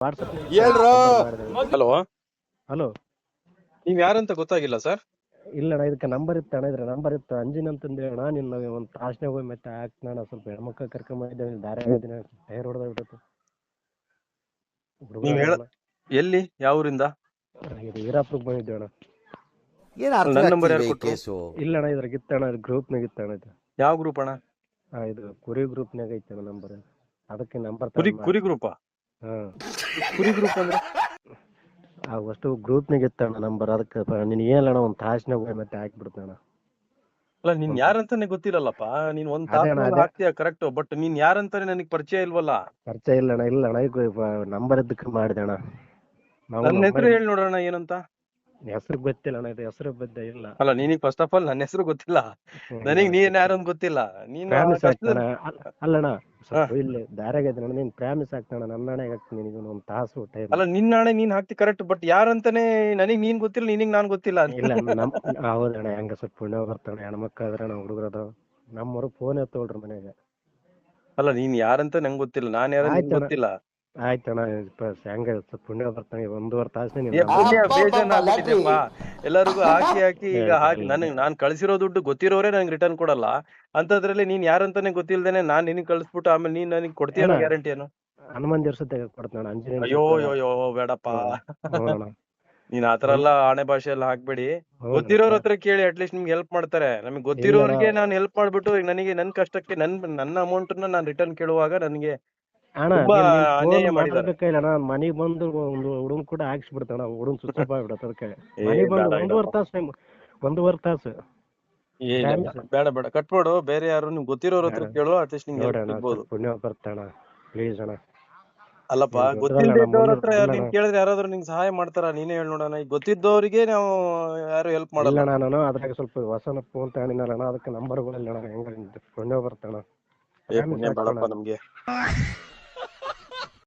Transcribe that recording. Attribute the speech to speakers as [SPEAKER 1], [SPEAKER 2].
[SPEAKER 1] WhatsApp
[SPEAKER 2] ಹೇಳ್ರೋ.
[SPEAKER 3] Hello,
[SPEAKER 1] hello.
[SPEAKER 3] ನೀವ್ ಯಾರಂತ ಗೊತ್ತಾಗಿಲ್ಲ ಸರ್.
[SPEAKER 1] ಇಲ್ಲಣ್ಣ ಇದಕ್ಕೆ ನಂಬರ್ ಇತ್ತು ಅಣ್ಣ, ಇದ್ರ ನಂಬರ್ ಇತ್ತು ಅಂಜಿನ್ ಅಂತಂದು ಹೇಳೋಣ. ನಿನ್ನ ಒಂದು ತಾಸ್ನಾಗ ಹೋಗಿ ಮತ್ತೆ ಹಾಕ್ತಾಣ. ಸ್ವಲ್ಪ ಹೆಣ್ಮಕ್ಳು ಕರ್ಕೊಂಬಂದಿದ್ದೇವೆ, ದಾರಿ ದಿನ ಟೈರ್ ಹೊಡೆದೋಗ್ಬಿಟ್ಟು
[SPEAKER 3] ನೀವ್ ಹೇಳ ಎಲ್ಲಿ, ಯಾವ ಊರಿಂದ?
[SPEAKER 1] ಇದು ವೀರಾಪುರಕ್ಕೆ ಬಂದಿದ್ದೇವೆ ಅಣ್ಣ.
[SPEAKER 2] ಏನ್ ಅರ್ಥ
[SPEAKER 3] ನನ್ನ ನಂಬರ್
[SPEAKER 2] ಆಗ್ತಿಲ್ವೇ
[SPEAKER 3] ಯಾರು
[SPEAKER 2] ಈ
[SPEAKER 3] ಕೊಟ್ರು?
[SPEAKER 2] ಕೇಸು?
[SPEAKER 1] ಇಲ್ಲಣ್ಣ ಇದ್ರಾಗ ಇತ್ತಣ್ಣ, ಗ್ರೂಪ್ನಾಗ ಇತ್ತಣ್ಣ ಇದು.
[SPEAKER 3] ಯಾವ ಗ್ರೂಪ್ ಅಣ್ಣ?
[SPEAKER 1] ಇದು ಕುರಿ ಗ್ರೂಪ್ನಾಗ ಐತಣ್ಣ ನಂಬರ್. ಅದಕ್ಕೆ ನಂಬರ್
[SPEAKER 3] ಕುರಿ ಗ್ರೂಪಾ? ಕುರಿ ಗ್ರೂಪ್ ಅಂದ್ರೆ
[SPEAKER 1] ಅಷ್ಟು ಗ್ರೂಪ್ನಾಗ ಇತ್ತಣ್ಣ ನಂಬರ್. ಅದಕ್ಕೆ ನಿನ್ ಏನಣ್ಣ ಒಂದು ತಾಸ್ನಾಗ ಹೋಗಿ ಮತ್ತೆ ಹಾಕ್ಬಿಡ್ತಣ್ಣ.
[SPEAKER 3] ಅಲ್ಲ, ನೀನ್ ಯಾರಂತಾನೆ ಗೊತ್ತಿಲ್ಲಲ್ಲಪ್ಪ. ನೀನ್ ಒಂದ್
[SPEAKER 1] ಅದೇ ಅಣ್ಣ,
[SPEAKER 3] ತಾಸ್ನಲ್ಲಿ
[SPEAKER 1] ಅದೇ
[SPEAKER 3] ಹಾಕ್ತೀಯ ಕರೆಕ್ಟ್, ಬಟ್ ನೀನ್ ಯಾರಂತಾನೆ ನನಗ್ ಪರಿಚಯ ಇಲ್ವಲ್ಲ.
[SPEAKER 1] ಪರಿಚಯ ಇಲ್ಲಣ್ಣ ಈಗ ನಂಬರ್ ಇದ್ದಕ್ಕೆ ಮಾಡಿದೆ ಅಣ್ಣ.
[SPEAKER 3] ನನ್ನ ಹೆಸರು ಹೇಳಿ ನೋಡೋಣ ಏನಂತ.
[SPEAKER 1] ಹೆಸರು ಗೊತ್ತಿಲ್ಲ ಅಣ್ಣ, ಇದು ಹೆಸರು ಬದ್ದ ಇಲ್ಲ.
[SPEAKER 3] ಅಲ್ಲ, ನಿನಗ್ ಫಸ್ಟ್ ಆಫ್ ಆಲ್ ನನ್ನ ಹೆಸರು ಗೊತ್ತಿಲ್ಲ, ನನಗ್ ನೀನ್ ಯಾರು ಅಂತ ಗೊತ್ತಿಲ್ಲ. ನೀನು
[SPEAKER 1] ಪ್ರಾಮಿಸ್ ಆಗ್ತಾನ ಅಲ್ಲಣ್ಣ, ಸ್ವಲ್ಪ ಇಲ್ಲಿ ದಾರ್ಯಾಗ ಇದ್ದ ನೀನ್ ಪ್ರಾಮಿಸ್ ಆಗ್ತಾನ. ನನ್ನ ಹಣೆಗೆ ಹಾಕ್ತೀನಿ ನಿನಗೆ ಒಂದು ತಾಸು ಟೈಮ್.
[SPEAKER 3] ಅಲ್ಲ, ನಿನ್ನ ನಾಳೆ ನೀನ್ ಹಾಕ್ತಿ ಕರೆಕ್ಟ್, ಬಟ್ ಯಾರಂತಾನೆ ನನಗ್ ನೀನ್ ಗೊತ್ತಿಲ್ಲ, ನಿನಗ್ ನಾನ್ ಗೊತ್ತಿಲ್ಲ.
[SPEAKER 1] ಇಲ್ಲ ಹೌದಣ್ಣ, ಹೆಂಗ ಸ್ವಲ್ಪ ಪುಣ್ಯ ಬರ್ತಾನೆ. ಹೆಣ್ಮಕ್ಳು ಅದ್ರಣ್ಣ, ಹುಡುಗರದ ನಮ್ಮವ್ರು ಫೋನ್ ಎತ್ತೋಳ್ರಿ ಮನೆಗೆ. ಅಲ್ಲ,
[SPEAKER 3] ನೀನ್ ಯಾರಂತ ನಂಗೆ ಗೊತ್ತಿಲ್ಲ, ನಾನ್ ಯಾರು ನಿಂಗೆ ಗೊತ್ತಿಲ್ಲ.
[SPEAKER 1] ಆಯ್ತಣ್ಣ, ಹೆಂಗ ಸ್ವಲ್ಪ ಪುಣ್ಯ ಬರ್ತಾನೆ. 1.5 ತಾಸು
[SPEAKER 3] ಬೇಜಾನ್ ಆಗ್ಬಿಟ್ಟಿದೆಪ್ಪ ಎಲ್ಲರಿಗೂ ಹಾಕಿ ಈಗ ನಾನ್ ಕಳ್ಸಿರೋ ದುಡ್ಡು ಗೊತ್ತಿರೋರೇ ನಂಗೆ ರಿಟರ್ನ್ ಕೊಡಲ್ಲ. ಅಂತದ್ರಲ್ಲಿ ನೀನ್ ಯಾರಂತಾನೆ ಗೊತ್ತಿಲ್ದೇನೆ ನಾನ್ ನಿನಗ್ ಕಳ್ಸ್ಬಿಟ್ಟು ಆಮೇಲೆ ನೀನ್ ನನಗ್ ಕೊಡ್ತೀಯ ಗ್ಯಾರಂಟಿ ಏನು?
[SPEAKER 1] ಹನುಮಾನ್ ದಿವಸ ಕೊಡ್ತಾನ.
[SPEAKER 3] ಅಯ್ಯೋ ಬೇಡಪ್ಪ, ನೀನ್ ಆತರ ಎಲ್ಲ ಆಣೆ ಭಾಷೆ ಎಲ್ಲ ಹಾಕ್ಬೇಡಿ. ಗೊತ್ತಿರೋರ್ ಹತ್ರ ಕೇಳಿ, ಅಟ್ಲೀಸ್ಟ್ ನಿಮ್ಗೆ ಹೆಲ್ಪ್ ಮಾಡ್ತಾರೆ. ನಮಗೆ ಗೊತ್ತಿರೋರಿಗೆ ನಾನು ಹೆಲ್ಪ್ ಮಾಡ್ಬಿಟ್ಟು ನನಗೆ ನನ್ ಕಷ್ಟಕ್ಕೆ ನನ್ನ ಅಮೌಂಟ್ ನಾನು ರಿಟರ್ನ್ ಕೇಳುವಾಗ ನನಗೆ ತುಂಬಾ ಅನ್ಯಾಯ ಮಾಡಿದ್ದಾರೆ.
[SPEAKER 1] ಮನೆಗ್ ಬಂದು ಒಂದು ಹುಡುಗನ್ ಕೂಡ ಹಾಕ್ಸ್ಬಿಡ್ತಾನ. ಹುಡುಗನ್ ಸುತ್ತಪ್ಪ ಆಗ್ಬಿಡತ್ತ. ಅದಕ್ಕೆ ಮನೆಗ್ ಬಂದು 1.5 ತಾಸು
[SPEAKER 3] ಬೇಡ ಕಟ್ಬಿಡು. ಬೇರೆ ಯಾರು ನಿಮ್ಗೆ ಗೊತ್ತಿರೋರ್ ಹತ್ರ ಕೇಳು, ಅಟ್ಲೀಸ್ಟ್ ನಿಮ್ಗೆ ಹೆಲ್ಪ್ ಸಿಗ್ಬೋದು.
[SPEAKER 1] ಪುಣ್ಯ ಬರ್ತಾನ ಪ್ಲೀಸ್ ಅಣ್ಣ.
[SPEAKER 3] ಅಲ್ಲಪ್ಪ, ಗೊತ್ತಿಲ್ಲದವ್ರ ಹತ್ರ ನೀನ್ ಕೇಳಿದ್ರೆ ಯಾರಾದ್ರೂ ನಿಂಗೆ ಸಹಾಯ ಮಾಡ್ತಾರ? ನೀನೇ ಹೇಳಿ ನೋಡೋಣ. ಈಗ ಗೊತ್ತಿದ್ದವರಿಗೆ ನಾವು ಯಾರು ಹೆಲ್ಪ್ ಮಾಡಲ್ಲ.
[SPEAKER 1] ನಾನು ಅದ್ರಾಗ ಸ್ವಲ್ಪ ಹೊಸನ ಫೋನ್ ತಗೊಂಡಿನಲ್ಲ, ಅದಕ್ಕೆ ನಂಬರ್ಗಳಿಲ್ಲ. ಹೆಂಗ ಪುಣ್ಯ ಬರ್ತಾನ.
[SPEAKER 3] ಪುಣ್ಯ ಬೇಡಪ್ಪ ನಮ್ಗೆ.